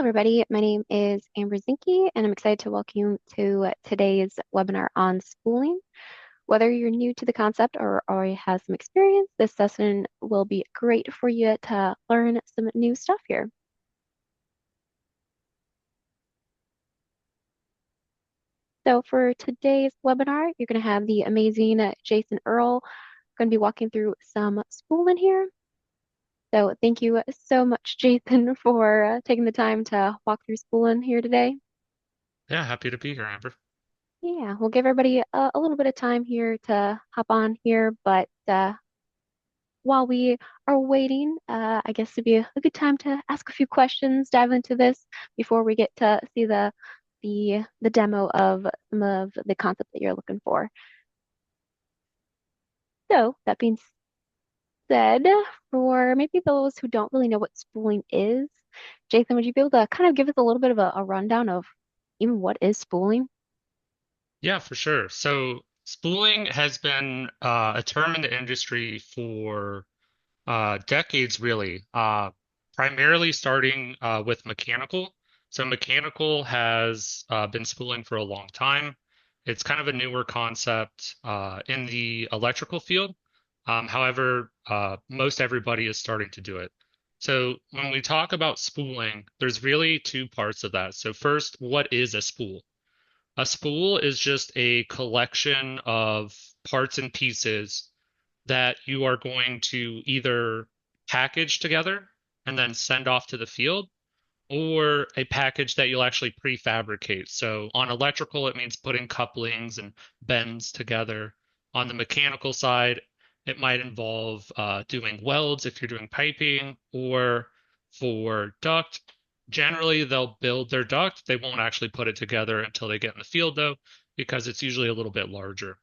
everybody. My name is Amber Zinke, and I'm excited to welcome you to today's webinar on spooling. Whether you're new to the concept or already have some experience, this session will be great for you to learn some new stuff here. So for today's webinar, you're going to have the amazing Jason Earl going to be walking through some spooling here. So thank you so much, Jason, for taking the time to walk through spooling here today. Yeah, happy to be here, Amber. Yeah, we'll give everybody a little bit of time here to hop on here, but while we are waiting, I guess it'd be a good time to ask a few questions, dive into this before we get to see the demo of some of the concept that you're looking for. So that being said, for maybe those who don't really know what spooling is, Jason, would you be able to kind of give us a little bit of a rundown of even what is spooling? Yeah, for sure. So spooling has been a term in the industry for decades, really. Primarily starting with mechanical. So mechanical has been spooling for a long time. It's kind of a newer concept in the electrical field. However, most everybody is starting to do it. So when we talk about spooling, there's really two parts of that. So first, what is a spool? A spool is just a collection of parts and pieces that you are going to either package together and then send off to the field, or a package that you'll actually prefabricate. So on electrical, it means putting couplings and bends together. On the mechanical side, it might involve doing welds if you're doing piping, or for duct, generally they'll build their duct. They won't actually put it together until they get in the field, though, because it's usually a little bit larger.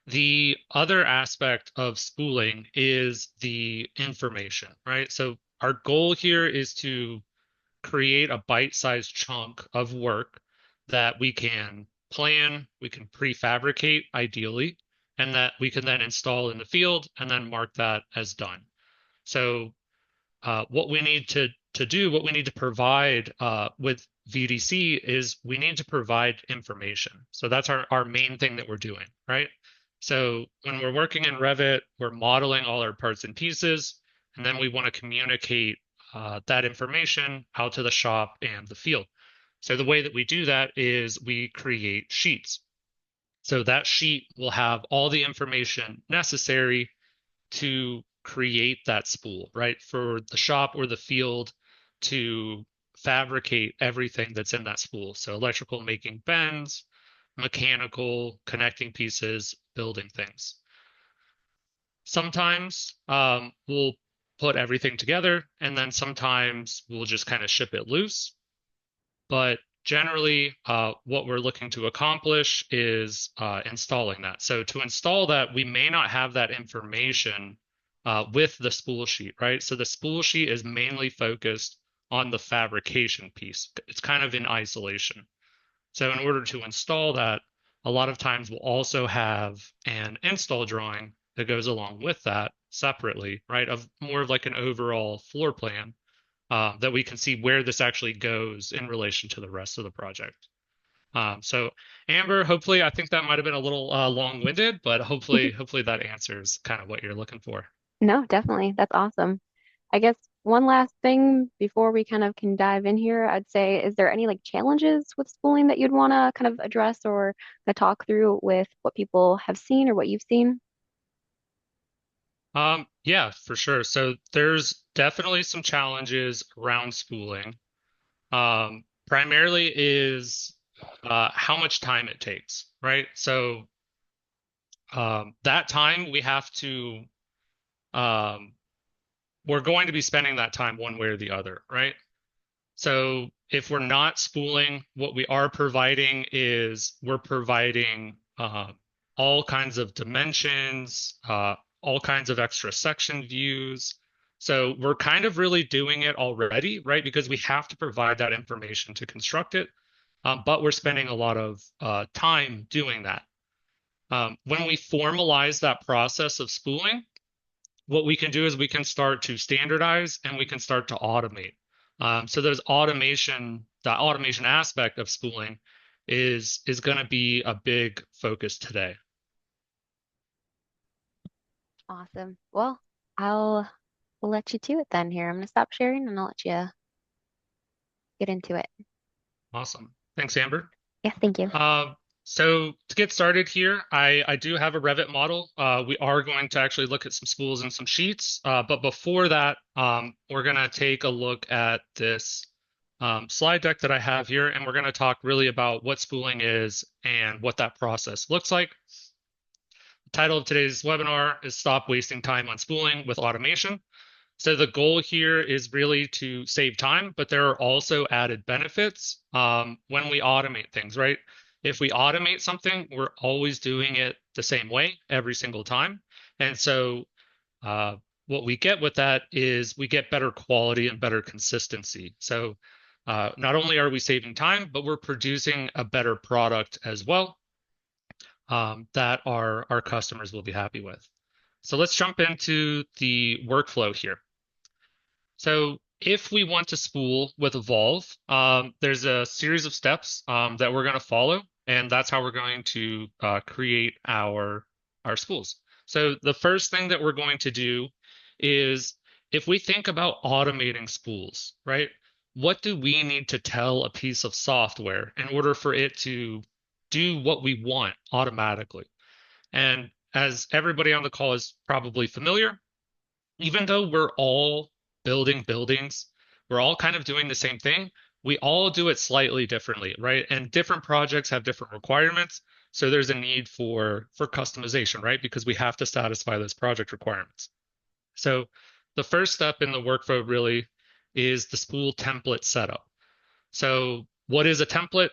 The other aspect of spooling is the information, right? So our goal here is to create a bite-sized chunk of work that we can plan, we can prefabricate ideally, and that we can then install in the field and then mark that as done. So what we need to do, what we need to provide with VDC is we need to provide information. So that's our main thing that we're doing, right? So when we're working in Revit, we're modeling all our parts and pieces, and then we want to communicate that information out to the shop and the field. So the way that we do that is we create sheets. So that sheet will have all the information necessary to create that spool, right? For the shop or the field to fabricate everything that's in that spool. So electrical making bends, mechanical connecting pieces, building things. Sometimes we'll put everything together, and then sometimes we'll just kind of ship it loose. But generally, what we're looking to accomplish is installing that. So to install that, we may not have that information with the spool sheet, right? So the spool sheet is mainly focused on the fabrication piece. It's kind of in isolation. So in order to install that, a lot of times we'll also have an install drawing that goes along with that separately, right? Of more of like an overall floor plan that we can see where this actually goes in relation to the rest of the project. So Amber, hopefully, I think that might have been a little long-winded, but hopefully that answers kind of what you're looking for. No, definitely. That's awesome. I guess one last thing before we kind of can dive in here, I'd say, is there any like challenges with spooling that you'd want to kind of address or kind of talk through with what people have seen or what you've seen? Yeah, for sure. So there's definitely some challenges around spooling. Primarily is how much time it takes, right? So that time we have to um, we're going to be spending that time one way or the other, right? So if we're not spooling, what we are providing is we're providing all kinds of dimensions, all kinds of extra section views. So we're kind of really doing it already, right? Because we have to provide that information to construct it, but we're spending a lot of time doing that. When we formalize that process of spooling, what we can do is we can start to standardize and we can start to automate. So those automation, the automation aspect of spooling is going to be a big focus today. Awesome. Well, I'll let you to it then here. I'm gonna stop sharing and I'll let you get into it. Awesome. Thanks, Amber. Yeah, thank you. Uh, so to get started here, I do have a Revit model. We are going to actually look at some spools and some sheets. But before that, we're going to take a look at this slide deck that I have here, and we're going to talk really about what spooling is and what that process looks like. The title of today's webinar is Stop Wasting Time on Spooling with Automation. So the goal here is really to save time, but there are also added benefits when we automate things, right? If we automate something, we're always doing it the same way every single time. And so uh, what we get with that is we get better quality and better consistency. So not only are we saving time, but we're producing a better product as well that our customers will be happy with. So let's jump into the workflow here. So if we want to spool with Evolve, there's a series of steps that we're going to follow, and that's how we're going to create our spools. So the first thing that we're going to do is if we think about automating spools, right? What do we need to tell a piece of software in order for it to do what we want automatically? And as everybody on the call is probably familiar, even though we're all building buildings, we're all kind of doing the same thing. We all do it slightly differently, right? And different projects have different requirements. So there's a need for customization, right? Because we have to satisfy those project requirements. So the first step in the workflow really is the spool template setup. So what is a template?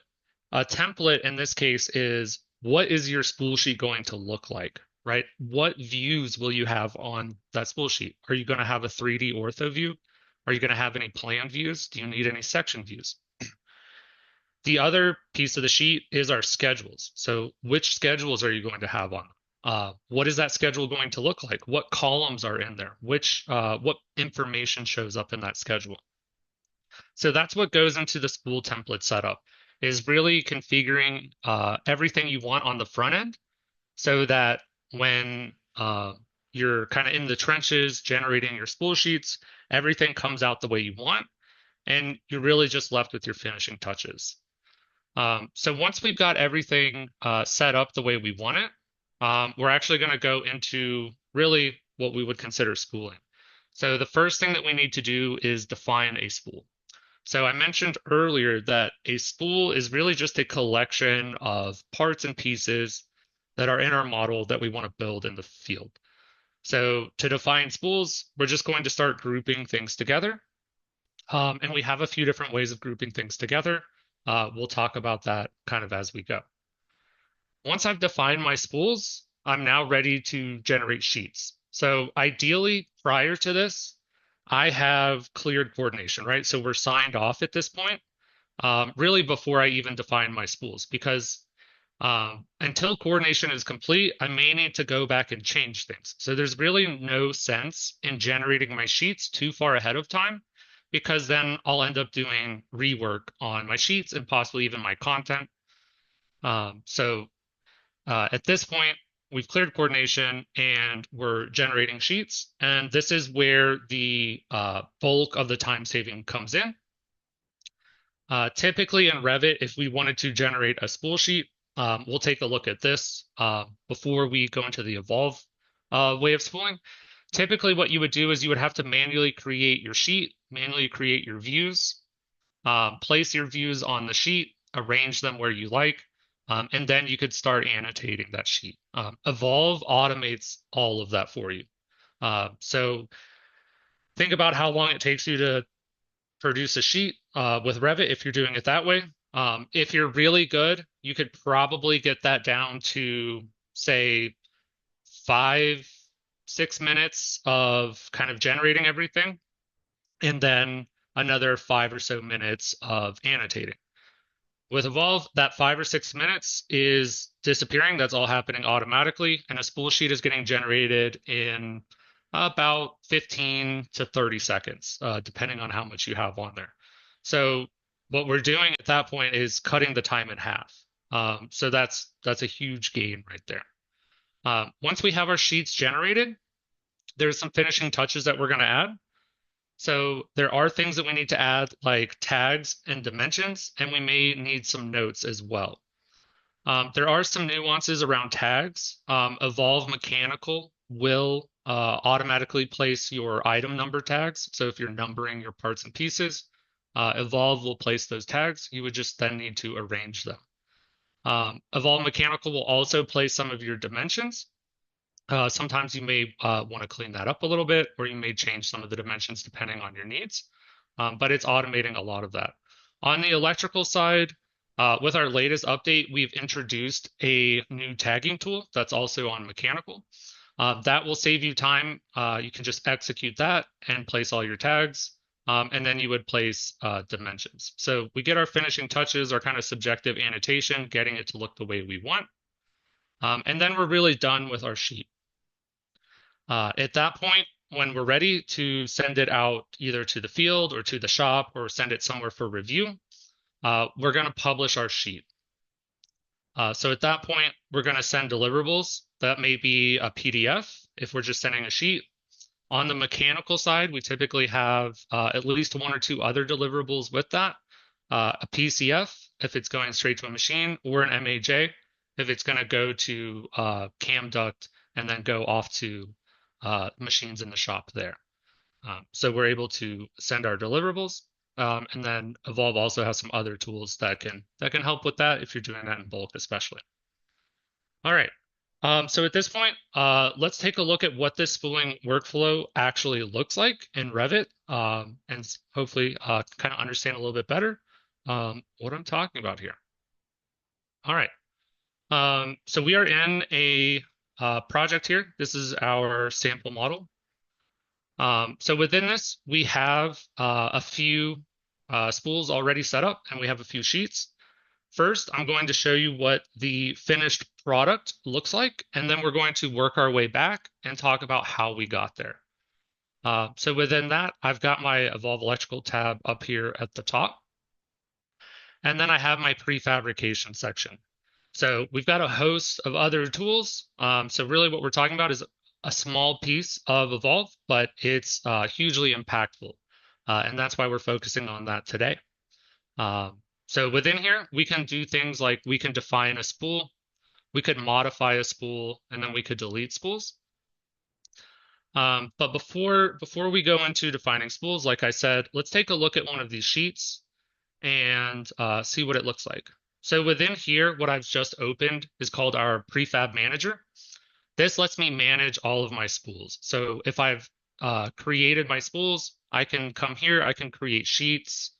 A template in this case is what is your spool sheet going to look like, right? What views will you have on that spool sheet? Are you going to have a 3D ortho view? Are you going to have any plan views? Do you need any section views? The other piece of the sheet is our schedules. So which schedules are you going to have on? What is that schedule going to look like? What columns are in there? What information shows up in that schedule? So that's what goes into the spool template setup is really configuring everything you want on the front end so that when you're kind of in the trenches generating your spool sheets, everything comes out the way you want, and you're really just left with your finishing touches. So once we've got everything set up the way we want it, we're actually going to go into really what we would consider spooling. So the first thing that we need to do is define a spool. So I mentioned earlier that a spool is really just a collection of parts and pieces that are in our model that we want to build in the field. So to define spools, we're just going to start grouping things together. And we have a few different ways of grouping things together. We'll talk about that kind of as we go. Once I've defined my spools, I'm now ready to generate sheets. So ideally, prior to this, I have cleared coordination, right? So we're signed off at this point, really before I even define my spools, because until coordination is complete, I may need to go back and change things. So there's really no sense in generating my sheets too far ahead of time, because then I'll end up doing rework on my sheets and possibly even my content. So at this point, we've cleared coordination and we're generating sheets. And this is where the bulk of the time saving comes in. Typically in Revit, if we wanted to generate a spool sheet, we'll take a look at this before we go into the Evolve way of spooling. Typically, what you would do is you would have to manually create your sheet, manually create your views, place your views on the sheet, arrange them where you like, and then you could start annotating that sheet. Evolve automates all of that for you. So think about how long it takes you to produce a sheet with Revit if you're doing it that way. If you're really good, you could probably get that down to, say, 5, 6 minutes of kind of generating everything, and then another 5 or so minutes of annotating. With Evolve, that 5 or 6 minutes is disappearing. That's all happening automatically, and a spool sheet is getting generated in about 15 to 30 seconds, depending on how much you have on there. So what we're doing at that point is cutting the time in half. So that's a huge gain right there. Once we have our sheets generated, there's some finishing touches that we're going to add. So there are things that we need to add, like tags and dimensions, and we may need some notes as well. There are some nuances around tags. Evolve Mechanical will automatically place your item number tags. So if you're numbering your parts and pieces, Evolve will place those tags. You would just then need to arrange them. Evolve Mechanical will also place some of your dimensions. Sometimes you may want to clean that up a little bit, or you may change some of the dimensions depending on your needs. But it's automating a lot of that. On the electrical side, with our latest update, we've introduced a new tagging tool that's also on mechanical. That will save you time. You can just execute that and place all your tags, and then you would place dimensions. So we get our finishing touches, our kind of subjective annotation, getting it to look the way we want. And then we're really done with our sheet. At that point, when we're ready to send it out either to the field or to the shop or send it somewhere for review, we're going to publish our sheet. So at that point, we're going to send deliverables. That may be a PDF if we're just sending a sheet. On the mechanical side, we typically have at least one or two other deliverables with that. A PCF if it's going straight to a machine, or an MAJ if it's going to go to cam duct and then go off to machines in the shop there. So we're able to send our deliverables, and then Evolve also has some other tools that can help with that if you're doing that in bulk, especially. All right. So at this point, let's take a look at what this spooling workflow actually looks like in Revit, and hopefully kind of understand a little bit better what I'm talking about here. All right. So we are in a project here. This is our sample model. So within this, we have a few spools already set up, and we have a few sheets. First, I'm going to show you what the finished product looks like, and then we're going to work our way back and talk about how we got there. So within that, I've got my Evolve Electrical tab up here at the top, and then I have my prefabrication section. So we've got a host of other tools. So really what we're talking about is a small piece of Evolve, but it's hugely impactful. And that's why we're focusing on that today. So within here, we can do things like we can define a spool, we could modify a spool, and then we could delete spools. But before we go into defining spools, like I said, let's take a look at one of these sheets and see what it looks like. So within here, what I've just opened is called our prefab manager. This lets me manage all of my spools. So if I've created my spools, I can come here, I can create sheets.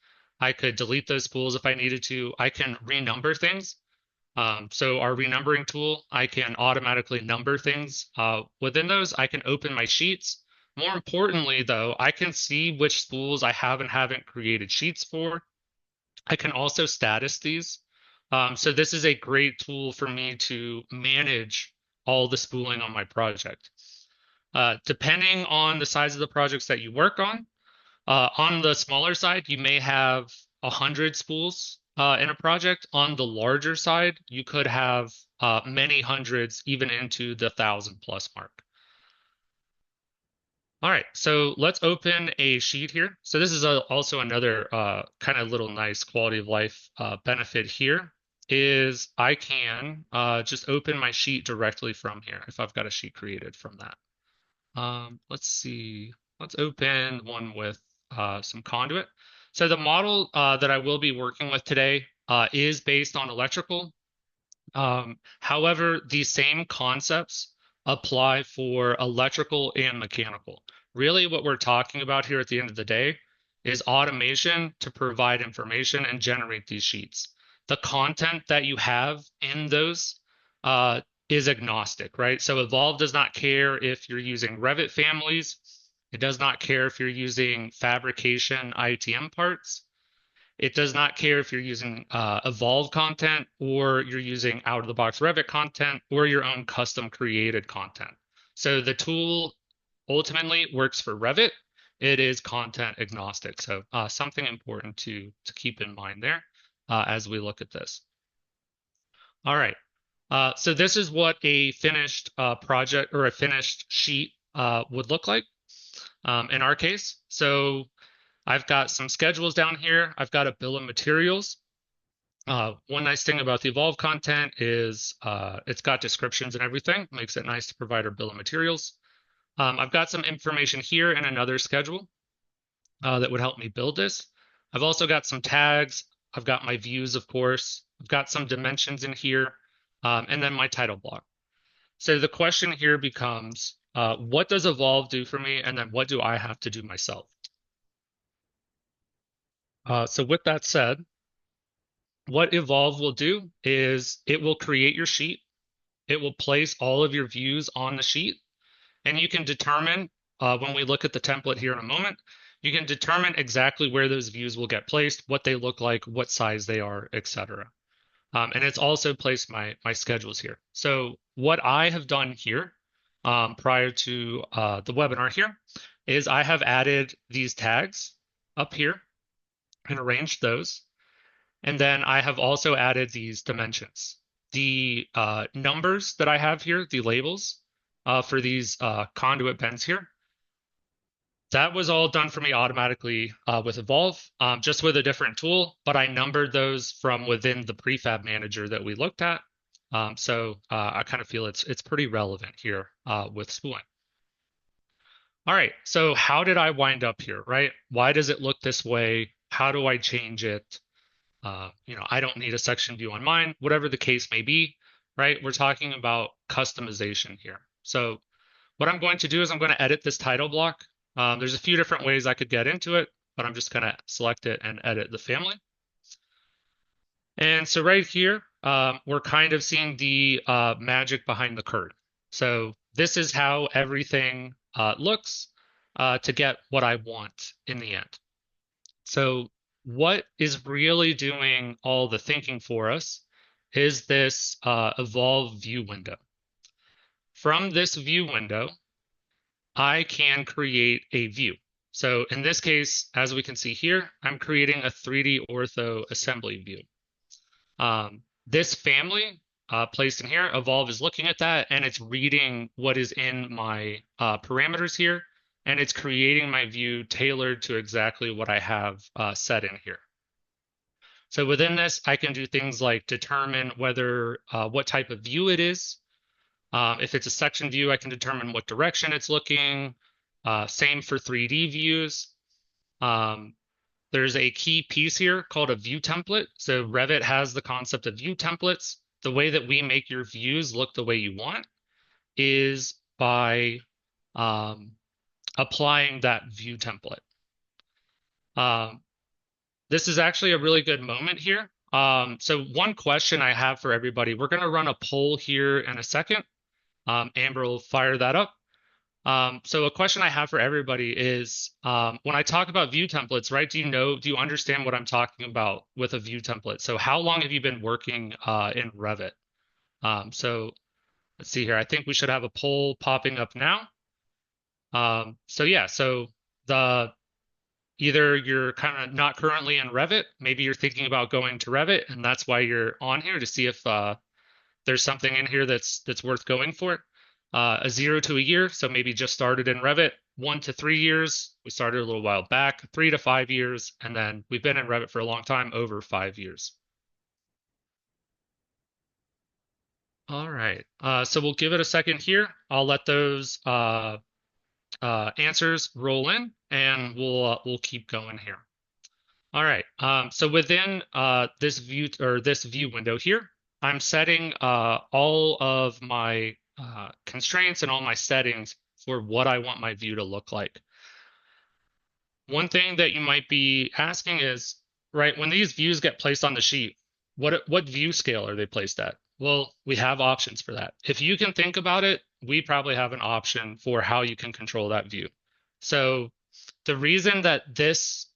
I could delete those spools if I needed to. I can renumber things. So our renumbering tool, I can automatically number things. Within those, I can open my sheets. More importantly, though, I can see which spools I have and haven't created sheets for. I can also status these. So this is a great tool for me to manage all the spooling on my project. Depending on the size of the projects that you work on the smaller side, you may have 100 spools in a project. On the larger side, you could have many hundreds, even into the 1,000+ mark. All right, so let's open a sheet here. So this is also another kind of little nice quality of life benefit here is I can just open my sheet directly from here if I've got a sheet created from that. Let's see. Let's open one with some conduit. So the model that I will be working with today is based on electrical. However, these same concepts apply for electrical and mechanical. Really, what we're talking about here at the end of the day is automation to provide information and generate these sheets. The content that you have in those is agnostic, right? So Evolve does not care if you're using Revit families. It does not care if you're using fabrication ITM parts. It does not care if you're using Evolve content or you're using out-of-the-box Revit content or your own custom created content. So the tool ultimately works for Revit. It is content agnostic. So something important to keep in mind there as we look at this. All right. So this is what a finished project or a finished sheet would look like in our case. So I've got some schedules down here. I've got a bill of materials. One nice thing about the Evolve content is it's got descriptions and everything, makes it nice to provide our bill of materials. I've got some information here in another schedule that would help me build this. I've also got some tags. I've got my views, of course. I've got some dimensions in here, and then my title block. So the question here becomes, what does Evolve do for me, and then what do I have to do myself? So with that said, what Evolve will do is it will create your sheet. It will place all of your views on the sheet, and you can determine when we look at the template here in a moment, you can determine exactly where those views will get placed, what they look like, what size they are, etc. And it's also placed my schedules here. So what I have done here prior to the webinar here is I have added these tags up here and arranged those. And then I have also added these dimensions. The numbers that I have here, the labels for these conduit bends here, that was all done for me automatically with Evolve, just with a different tool, but I numbered those from within the prefab manager that we looked at. So I kind of feel it's pretty relevant here with spooling. All right, so how did I wind up here, right? Why does it look this way? How do I change it? I don't need a section view on mine, whatever the case may be, right? We're talking about customization here. So what I'm going to do is I'm going to edit this title block. There's a few different ways I could get into it, but I'm just going to select it and edit the family. And so right here, we're kind of seeing the magic behind the curtain. So this is how everything looks to get what I want in the end. So what is really doing all the thinking for us is this Evolve view window. From this view window, I can create a view. So in this case, as we can see here, I'm creating a 3D ortho assembly view. This family placed in here, Evolve is looking at that and it's reading what is in my parameters here, and it's creating my view tailored to exactly what I have set in here. So within this, I can do things like determine whether what type of view it is. If it's a section view, I can determine what direction it's looking. Same for 3D views. There's a key piece here called a view template. So Revit has the concept of view templates. The way that we make your views look the way you want is by applying that view template. This is actually a really good moment here. So one question I have for everybody, we're going to run a poll here in a second. Amber will fire that up. So a question I have for everybody is, when I talk about view templates, right, do you understand what I'm talking about with a view template? So how long have you been working in Revit? So let's see here. I think we should have a poll popping up now. So yeah, so either you're kind of not currently in Revit, maybe you're thinking about going to Revit, and that's why you're on here to see if there's something in here that's worth going for. A 0 to a year, so maybe just started in Revit. 1 to 3 years, we started a little while back. 3 to 5 years, and then we've been in Revit for a long time, over 5 years. All right, so we'll give it a second here. I'll let those answers roll in, and we'll keep going here. All right, so within this view window here, I'm setting all of my constraints and all my settings for what I want my view to look like. One thing that you might be asking is, right, when these views get placed on the sheet, what view scale are they placed at? Well, we have options for that. If you can think about it, we probably have an option for how you can control that view. So the reason that this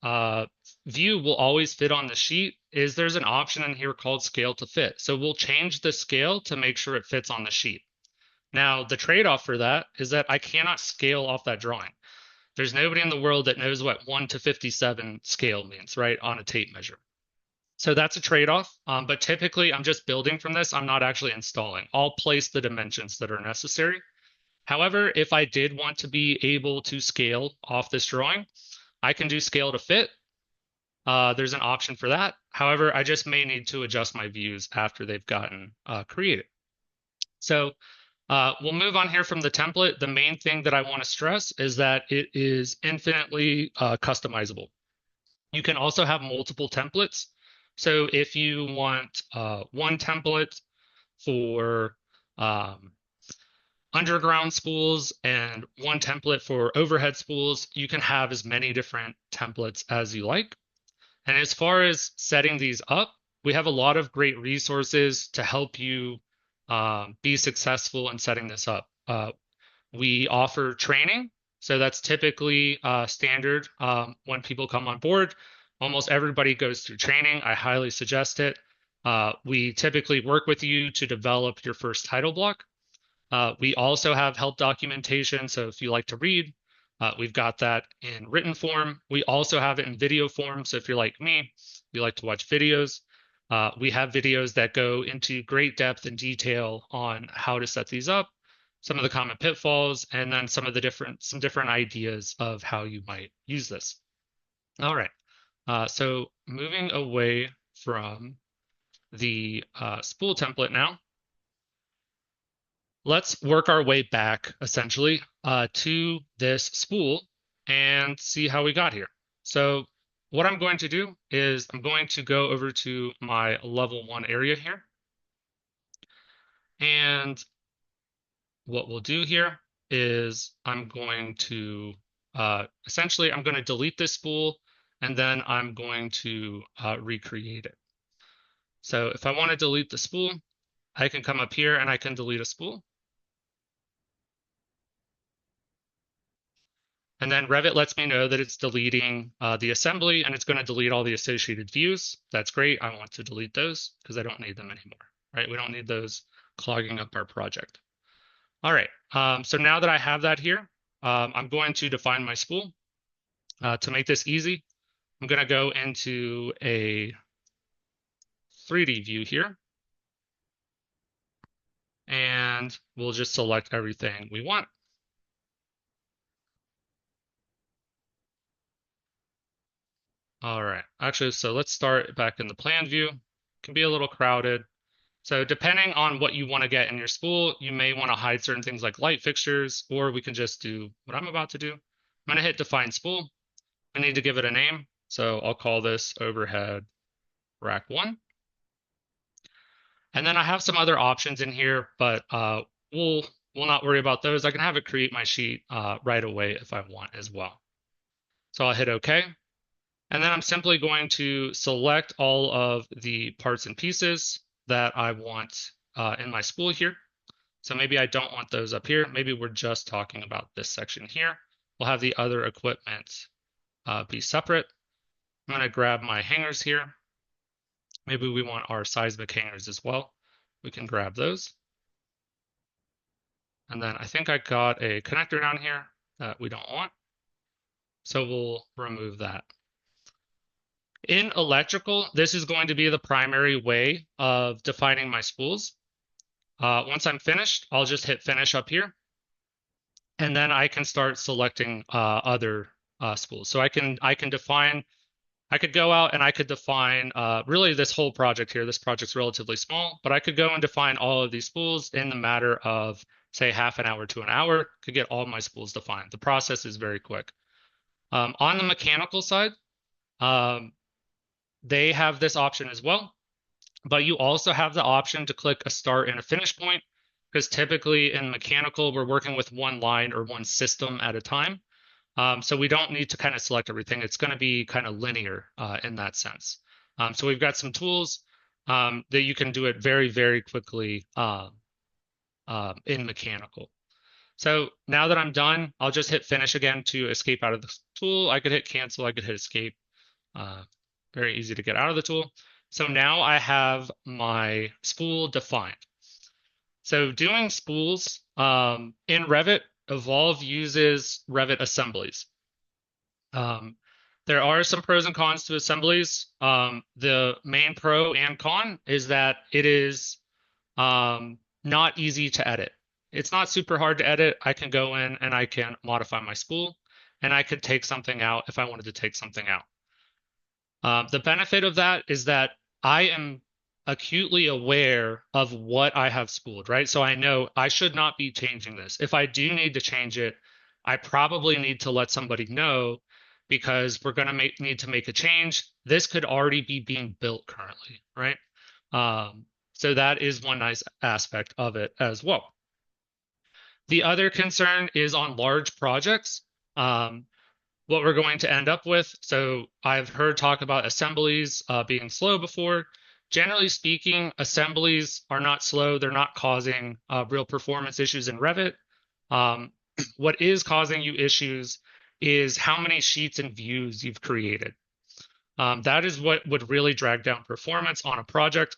view will always fit on the sheet is there's an option in here called scale to fit. So we'll change the scale to make sure it fits on the sheet. Now, the trade-off for that is that I cannot scale off that drawing. There's nobody in the world that knows what 1 to 57 scale means, right, on a tape measure. So that's a trade-off. But typically, I'm just building from this. I'm not actually installing. I'll place the dimensions that are necessary. However, if I did want to be able to scale off this drawing, I can do scale to fit. There's an option for that. However, I just may need to adjust my views after they've gotten created. So we'll move on here from the template. The main thing that I want to stress is that it is infinitely customizable. You can also have multiple templates. So if you want one template for um, underground spools and one template for overhead spools, you can have as many different templates as you like. And as far as setting these up, we have a lot of great resources to help you be successful in setting this up. We offer training, so that's typically standard when people come on board. Almost everybody goes through training. I highly suggest it. We typically work with you to develop your first title block. We also have help documentation, so if you like to read, we've got that in written form. We also have it in video form, so if you're like me, you like to watch videos, we have videos that go into great depth and detail on how to set these up, some of the common pitfalls, and then some different ideas of how you might use this. All right, so moving away from the spool template now, let's work our way back essentially to this spool and see how we got here. So what I'm going to do is I'm going to go over to my level 1 area here. And what we'll do here is I'm going to essentially I'm going to delete this spool and then I'm going to recreate it. So if I want to delete the spool, I can come up here and I can delete a spool. And then Revit lets me know that it's deleting the assembly and it's going to delete all the associated views. That's great. I want to delete those because I don't need them anymore, right? We don't need those clogging up our project. All right. So now that I have that here, I'm going to define my spool. To make this easy, I'm going to go into a 3D view here and we'll just select everything we want. All right. Actually, so let's start back in the plan view. It can be a little crowded. So depending on what you want to get in your spool, you may want to hide certain things like light fixtures, or we can just do what I'm about to do. I'm going to hit define spool. I need to give it a name. So I'll call this overhead rack 1. And then I have some other options in here, but we'll not worry about those. I can have it create my sheet right away if I want as well. So I'll hit OK. And then I'm simply going to select all of the parts and pieces that I want in my spool here. So maybe I don't want those up here. Maybe we're just talking about this section here. We'll have the other equipment be separate. I'm going to grab my hangers here. Maybe we want our seismic hangers as well. We can grab those. And then I think I got a connector down here that we don't want. So we'll remove that. In electrical, this is going to be the primary way of defining my spools. Once I'm finished, I'll just hit finish up here. And then I can start selecting other spools. So I could go out and I could define really this whole project here. This project's relatively small, but I could go and define all of these spools in the matter of, say, half an hour to an hour, could get all my spools defined. The process is very quick. On the mechanical side, they have this option as well, but you also have the option to click a start and a finish point, because typically in mechanical, we're working with one line or one system at a time. So we don't need to kind of select everything. It's going to be kind of linear in that sense. So we've got some tools that you can do it very, very quickly in mechanical. So now that I'm done, I'll just hit finish again to escape out of the tool. I could hit cancel, I could hit escape. Very easy to get out of the tool. So now I have my spool defined. So doing spools In Revit, Evolve uses Revit assemblies. Um, there are some pros and cons to assemblies. The main pro and con is that it is not easy to edit. It's not super hard to edit. I can go in and I can modify my spool, and I could take something out if I wanted to take something out. The benefit of that is that I am acutely aware of what I have spooled, right? So I know I should not be changing this. If I do need to change it, I probably need to let somebody know because we're going to need to make a change. This could already be being built currently, right? So that is one nice aspect of it as well. The other concern is on large projects. Um, what we're going to end up with. So I've heard talk about assemblies being slow before. Generally speaking, assemblies are not slow. They're not causing real performance issues in Revit. Um, what is causing you issues is how many sheets and views you've created. That is what would really drag down performance on a project.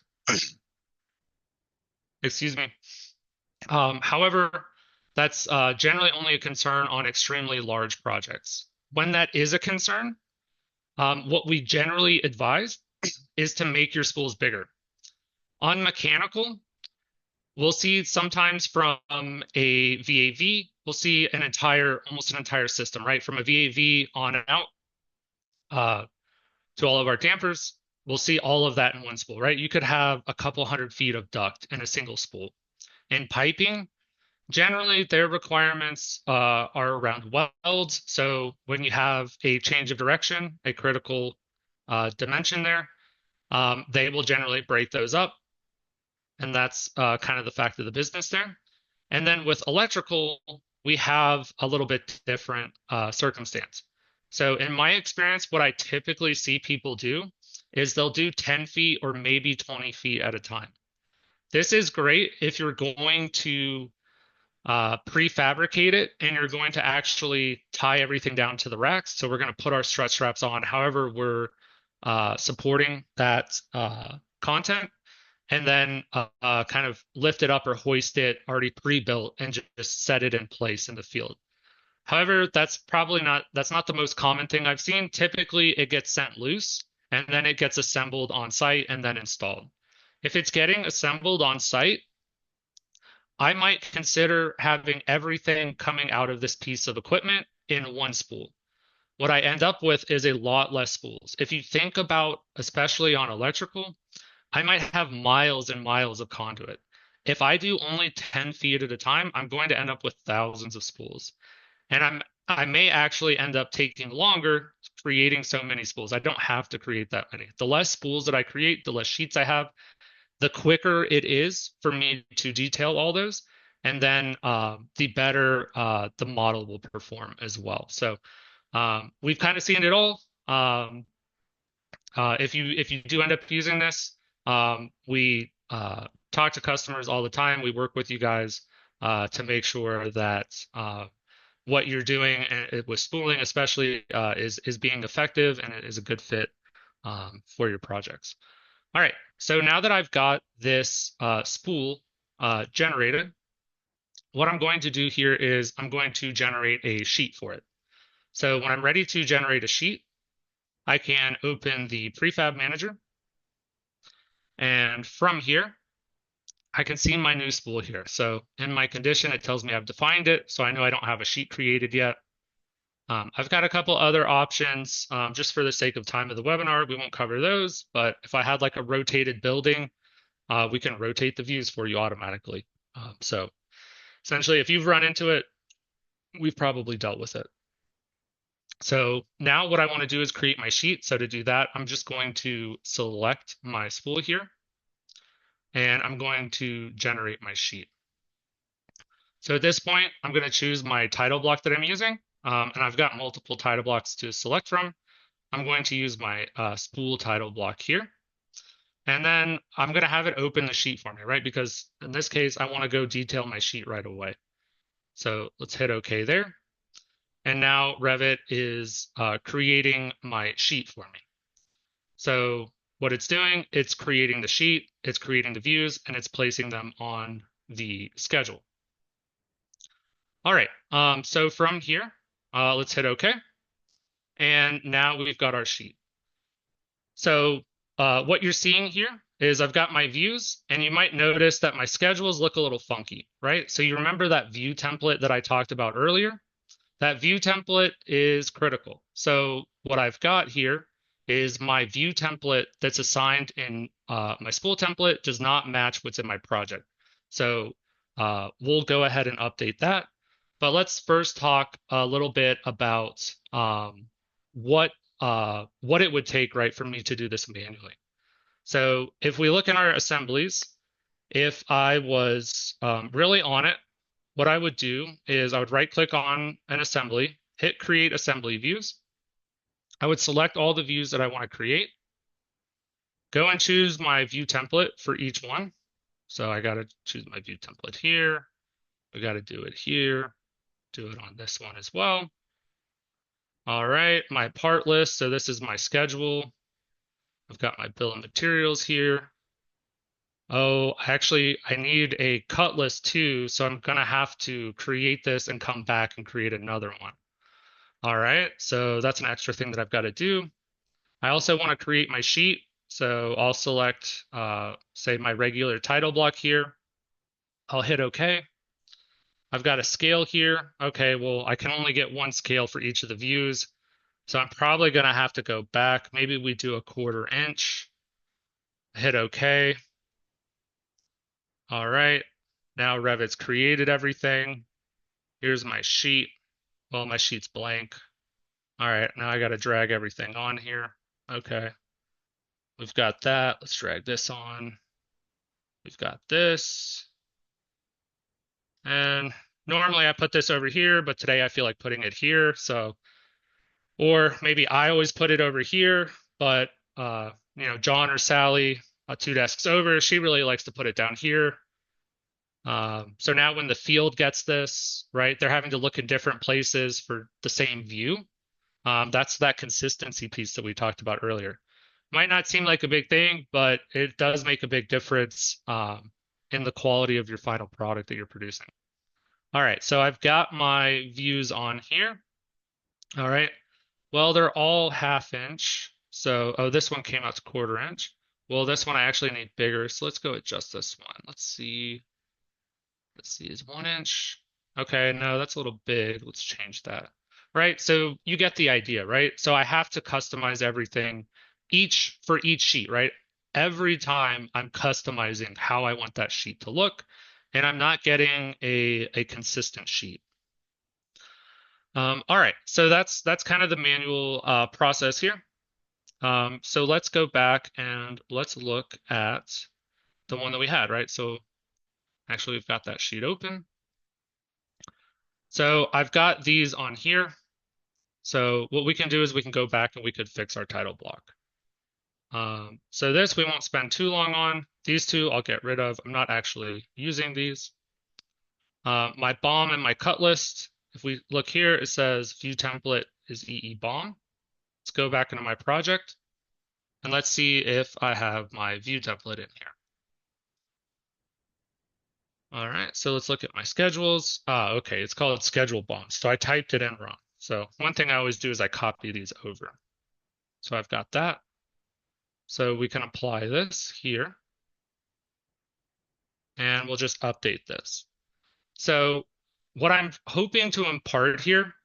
Excuse me. However, that's generally only a concern on extremely large projects. When that is a concern, what we generally advise is to make your spools bigger. On mechanical, we'll see sometimes from a VAV, we'll see almost an entire system, right? From a VAV on out uh, to all of our dampers, we'll see all of that in one spool, right? You could have a couple 100 feet of duct in a single spool. In piping, generally their requirements are around welds. So when you have a change of direction, a critical dimension there, they will generally break those up, and that's kind of the fact of the business there. And then with electrical, we have a little bit different circumstance. So in my experience, what I typically see people do is they'll do 10 feet or maybe 20 feet at a time. This is great if you're going to prefabricate it and you're going to actually tie everything down to the racks. So we're going to put our strut straps on, however we're supporting that content, and then kind of lift it up or hoist it already pre-built and just set it in place in the field. However, that's not the most common thing I've seen. Typically, it gets sent loose and then it gets assembled on site and then installed. If it's getting assembled on site, I might consider having everything coming out of this piece of equipment in one spool. What I end up with is a lot less spools. If you think about, especially on electrical, I might have miles and miles of conduit. If I do only 10 feet at a time, I'm going to end up with thousands of spools. And I may actually end up taking longer creating so many spools. I don't have to create that many. The less spools that I create, the less sheets I have, the quicker it is for me to detail all those. And then the better the model will perform as well. So we've kind of seen it all. If you do end up using this, we talk to customers all the time. We work with you guys to make sure that what you're doing with spooling, especially, is being effective and it is a good fit for your projects. All right. So now that I've got this spool generated, what I'm going to do here is I'm going to generate a sheet for it. So when I'm ready to generate a sheet, I can open the prefab manager. And from here, I can see my new spool here. So in my condition, it tells me I've defined it. So I know I don't have a sheet created yet. I've got a couple other options just for the sake of time of the webinar. We won't cover those, but if I had like a rotated building, we can rotate the views for you automatically. So essentially, if you've run into it, we've probably dealt with it. So now what I want to do is create my sheet. So to do that, I'm just going to select my spool here, and I'm going to generate my sheet. So at this point, I'm going to choose my title block that I'm using, and I've got multiple title blocks to select from. I'm going to use my spool title block here. And then I'm going to have it open the sheet for me, right? Because in this case, I want to go detail my sheet right away. So let's hit OK there. And now Revit is creating my sheet for me. So what it's doing, it's creating the sheet, it's creating the views, and it's placing them on the schedule. All right. So from here, let's hit OK. And now we've got our sheet. So what you're seeing here is I've got my views, and you might notice that my schedules look a little funky, right? So you remember that view template that I talked about earlier? That view template is critical. So what I've got here is my view template that's assigned in my spool template does not match what's in my project. So we'll go ahead and update that. But let's first talk a little bit about what what it would take, right, for me to do this manually. So if we look in our assemblies, if I was really on it, what I would do is I would right click on an assembly, hit create assembly views. I would select all the views that I want to create, go and choose my view template for each one. So I got to choose my view template here. We got to do it here, do it on this one as well. All right, my part list. So this is my schedule. I've got my bill of materials here. Oh, actually, I need a cut list too, so I'm gonna have to create this and come back and create another one. All right, so that's an extra thing that I've got to do. I also want to create my sheet, so I'll select, say, my regular title block here. I'll hit OK. I've got a scale here. Okay, well, I can only get one scale for each of the views, so I'm probably gonna have to go back. Maybe we do a 1/4 inch. Hit OK. All right, now Revit's created everything. Here's my sheet. Well, my sheet's blank. All right, now I got to drag everything on here. Okay, we've got that. Let's drag this on. We've got this. And normally I put this over here, but today I feel like putting it here. So, or maybe I always put it over here, but John or Sally, 2 desks over, she really likes to put it down here. So now when the field gets this, right, they're having to look in different places for the same view. That's that consistency piece that we talked about earlier. Might not seem like a big thing, but it does make a big difference in the quality of your final product that you're producing. All right, so I've got my views on here. All right, well, they're all 1/2 inch. So, oh, this one came out to 1/4 inch. Well, this one I actually need bigger, so let's go adjust this one. Let's see. Let's see, is 1 inch? Okay, no, that's a little big. Let's change that. Right, so you get the idea, right? So I have to customize everything for each sheet, right? Every time I'm customizing how I want that sheet to look, and I'm not getting a consistent sheet. All right, so that's kind of the manual process here. So let's go back and let's look at the one that we had, right? So actually, we've got that sheet open. So I've got these on here. So what we can do is we can go back and we could fix our title block. So this we won't spend too long on. These two I'll get rid of. I'm not actually using these. My BOM and my cut list, if we look here, it says view template is EE BOM. Let's go back into my project and let's see if I have my view template in here. All right, so let's look at my schedules. Okay, it's called schedule BOM. So I typed it in wrong. So one thing I always do is I copy these over. So I've got that. So we can apply this here and we'll just update this. So what I'm hoping to impart here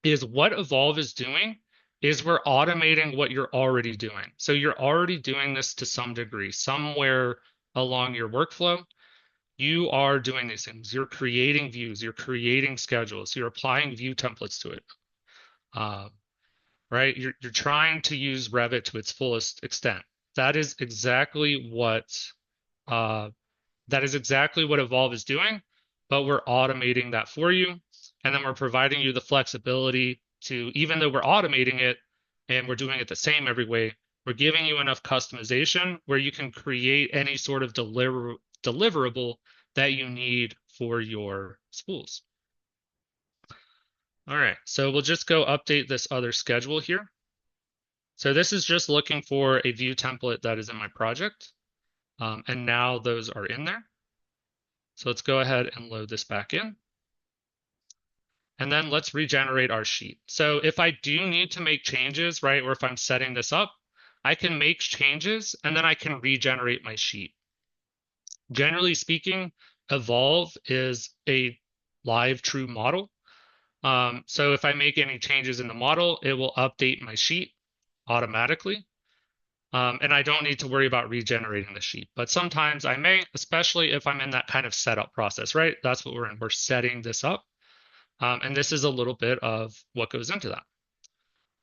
is what Evolve is doing is we're automating what you're already doing. So you're already doing this to some degree, somewhere along your workflow. You are doing these things. You're creating views, you're creating schedules, you're applying view templates to it. Right? You're trying to use Revit to its fullest extent. That is exactly what uh, Evolve is doing, but we're automating that for you. And then we're providing you the flexibility to, even though we're automating it and we're doing it the same every way, we're giving you enough customization where you can create any sort of deliverable that you need for your spools. All right, so we'll just go update this other schedule here. So this is just looking for a view template that is in my project. And now those are in there. So let's go ahead and load this back in. And then let's regenerate our sheet. So if I do need to make changes, right, or if I'm setting this up, I can make changes and then I can regenerate my sheet. Generally speaking, evolve is a live true model. So if I make any changes in the model, it will update my sheet automatically. And I don't need to worry about regenerating the sheet. But sometimes I may, especially if I'm in that kind of setup process, right? That's what we're in. We're setting this up. And this is a little bit of what goes into that.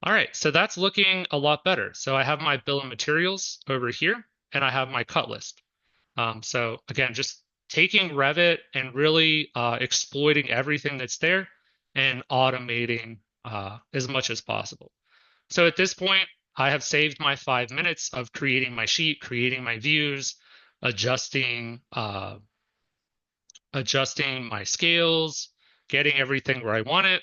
All right, so that's looking a lot better. So I have my bill of materials over here, and I have my cut list. So again, just taking Revit and really exploiting everything that's there and automating as much as possible. So at this point, I have saved my 5 minutes of creating my sheet, creating my views, adjusting adjusting my scales, getting everything where I want it.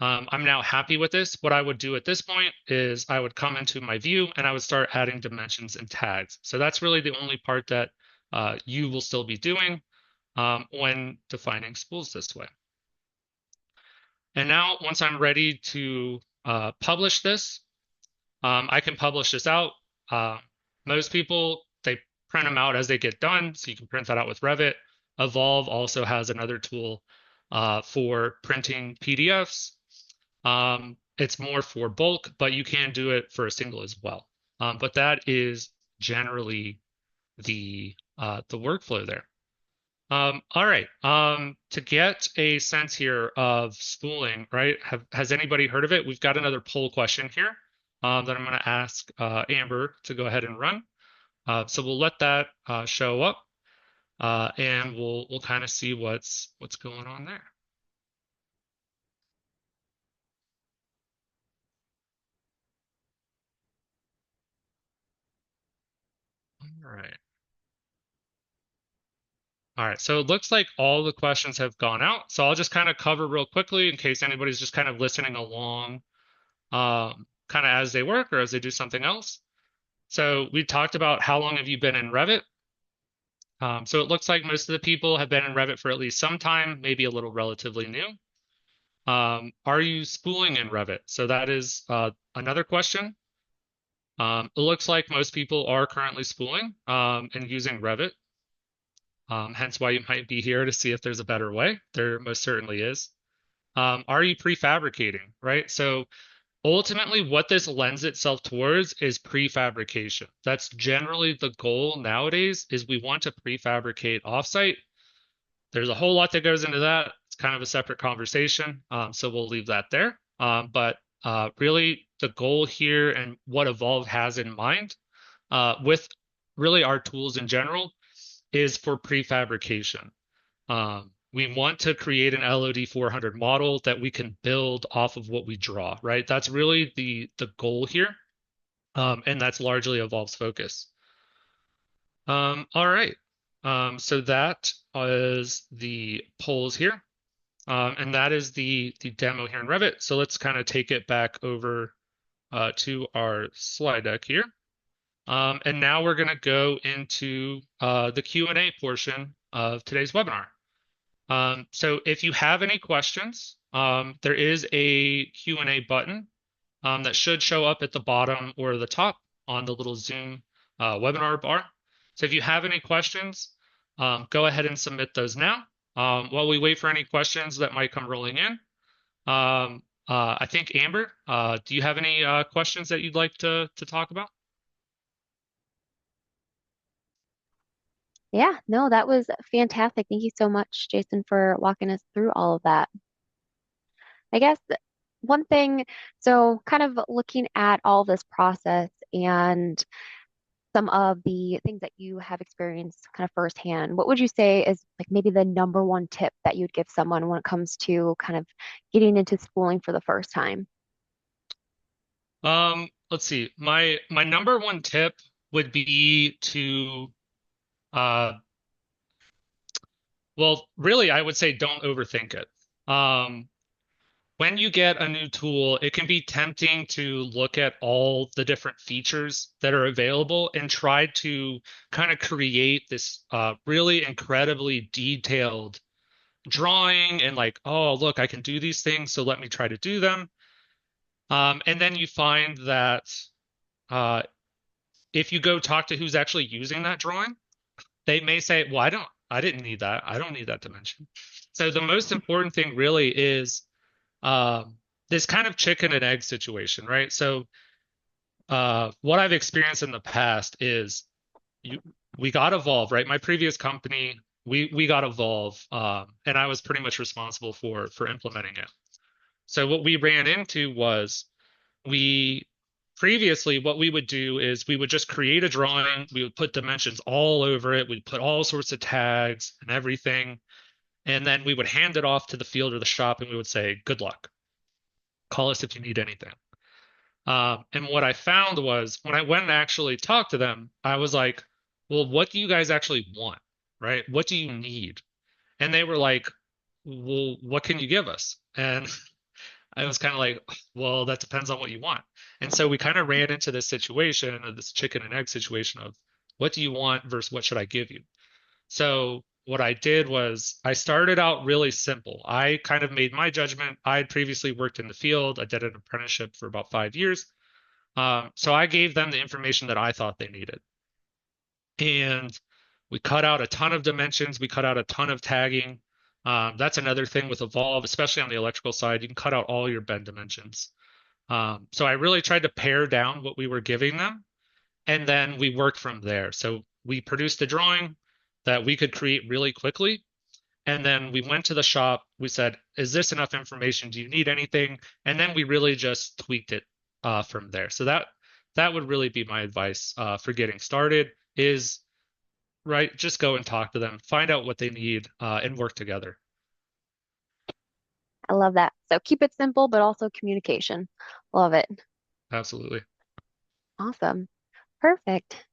I'm now happy with this. What I would do at this point is I would come into my view and I would start adding dimensions and tags. So that's really the only part that you will still be doing when defining spools this way. And now once I'm ready to publish this, I can publish this out. Uh, Most people, they print them out as they get done, so you can print that out with Revit. Evolve also has another tool for printing PDFs. It's more for bulk, but you can do it for a single as well. But that is generally the workflow there. All right. To get a sense here of spooling, right? Has anybody heard of it? We've got another poll question here that I'm going to ask Amber to go ahead and run. So we'll let that show up, and we'll kind of see what's going on there. All right. All right. So it looks like all the questions have gone out. So I'll just kind of cover real quickly in case anybody's just kind of listening along, kind of as they work or as they do something else. So we talked about how long have you been in Revit? So it looks like most of the people have been in Revit for at least some time, maybe a little relatively new. Are you spooling in Revit? So that is another question. It looks like most people are currently spooling and using Revit. Hence why you might be here to see if there's a better way. There most certainly is. Are you prefabricating, right? So ultimately, what this lends itself towards is prefabrication. That's generally the goal nowadays is we want to prefabricate offsite. There's a whole lot that goes into that. It's kind of a separate conversation, so we'll leave that there. But really, the goal here and what Evolve has in mind with really our tools in general is for prefabrication. We want to create an LOD 400 model that we can build off of what we draw, right? That's really the goal here, and that's largely Evolve's focus. All right. So that is the polls here, and that is the demo here in Revit. So let's kind of take it back over to our slide deck here. And now we're going to go into the Q&A portion of today's webinar. So if you have any questions, there is a Q&A button that should show up at the bottom or the top on the little Zoom webinar bar. So if you have any questions, go ahead and submit those now. While we wait for any questions that might come rolling in, I think Amber, do you have any questions that you'd like to talk about? Yeah, no, that was fantastic. Thank you so much, Jason, for walking us through all of that. I guess one thing, so kind of looking at all this process and some of the things that you have experienced kind of firsthand, what would you say is like maybe the number one tip that you'd give someone when it comes to kind of getting into schooling for the first time? Let's see. My number one tip would be to well, really, I would say don't overthink it. When you get a new tool, it can be tempting to look at all the different features that are available and try to kind of create this really incredibly detailed drawing and like, oh, look, I can do these things, so let me try to do them. And then you find that uh, if you go talk to who's actually using that drawing, they may say, well, I didn't need that. I don't need that dimension. So the most important thing really is um, this kind of chicken and egg situation, right? So what I've experienced in the past is you, we got Evolve, right? My previous company, we got Evolve, and I was pretty much responsible for implementing it. So what we ran into was we previously what we would do is we would just create a drawing, we would put dimensions all over it, we'd put all sorts of tags and everything, and then we would hand it off to the field or the shop and we would say, good luck. Call us if you need anything. And what I found was when I went and actually talked to them, I was like, well, what do you guys actually want? Right? What do you need? And they were like, well, what can you give us? And I was kind of like, well, that depends on what you want. And so we kind of ran into this situation, this chicken and egg situation of what do you want versus what should I give you? So what I did was I started out really simple. I kind of made my judgment. I had previously worked in the field. I did an apprenticeship for about 5 years. So I gave them the information that I thought they needed. And we cut out a ton of dimensions. We cut out a ton of tagging. That's another thing with Evolve, especially on the electrical side. You can cut out all your bend dimensions. So I really tried to pare down what we were giving them, and then we worked from there. So we produced a drawing that we could create really quickly. And then we went to the shop. We said, is this enough information? Do you need anything? And then we really just tweaked it from there. So that would really be my advice for getting started is right, just go and talk to them, find out what they need, and work together. I love that. So keep it simple, but also communication. Love it. Absolutely. Awesome. Perfect.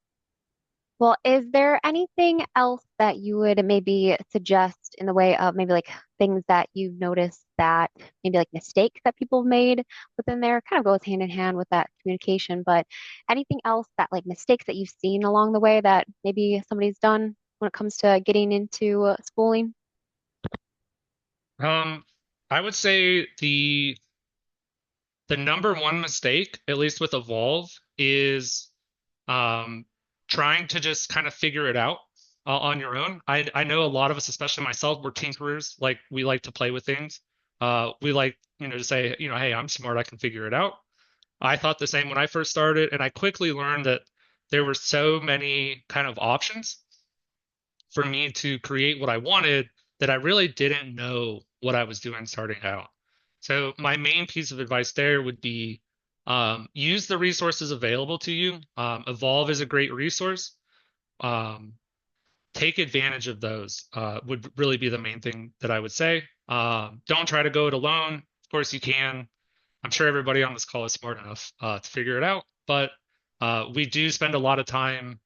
Well, is there anything else that you would maybe suggest in the way of maybe like things that you've noticed that maybe like mistakes that people have made within there kind of goes hand in hand with that communication, but anything else that like mistakes that you've seen along the way that maybe somebody's done when it comes to getting into spooling? Um, I would say the number one mistake, at least with Evolve, is um, trying to just kind of figure it out on your own. I know a lot of us, especially myself, we're tinkerers. Like we like to play with things. We like, to say, hey, I'm smart, I can figure it out. I thought the same when I first started, and I quickly learned that there were so many kind of options for me to create what I wanted that I really didn't know what I was doing starting out. So my main piece of advice there would be use the resources available to you. Evolve is a great resource. Um, take advantage of those would really be the main thing that I would say. Don't try to go it alone. Of course, you can. I'm sure everybody on this call is smart enough to figure it out, but we do spend a lot of time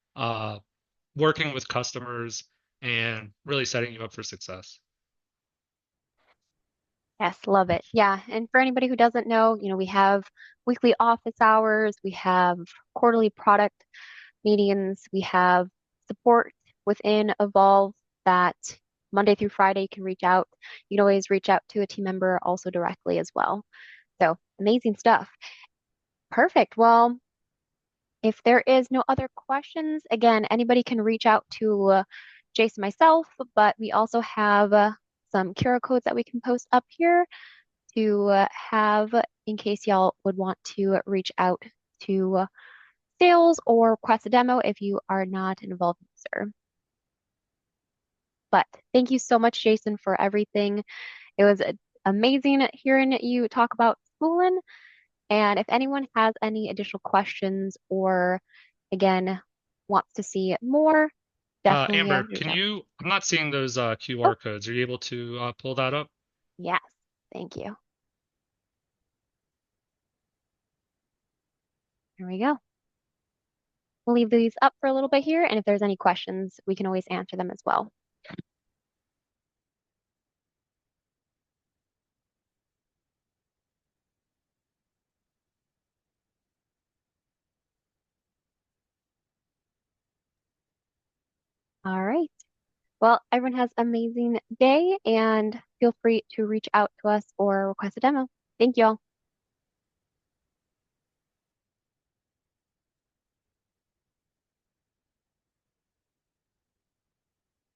working with customers and really setting you up for success. Yes, love it. Yeah. And for anybody who doesn't know, we have weekly office hours, we have quarterly product meetings, we have support within Evolve that Monday through Friday you can reach out. You can always reach out to a team member also directly as well. So amazing stuff. Perfect. Well, if there is no other questions, again, anybody can reach out to Jason myself, but we also have some QR codes that we can post up here to have in case y'all would want to reach out to sales or request a demo if you are not an involved user. But thank you so much, Jason, for everything. It was amazing hearing you talk about Spooling. And if anyone has any additional questions or, again, wants to see more, definitely Amber, reach out. I'm not seeing those Oh, QR codes. Are you able to pull that up? yes. Thank you. There we go. We'll leave these up for a little bit here. And if there's any questions, we can always answer them as well. All right. Well, everyone has an amazing day and feel free to reach out to us or request a demo. Thank you all.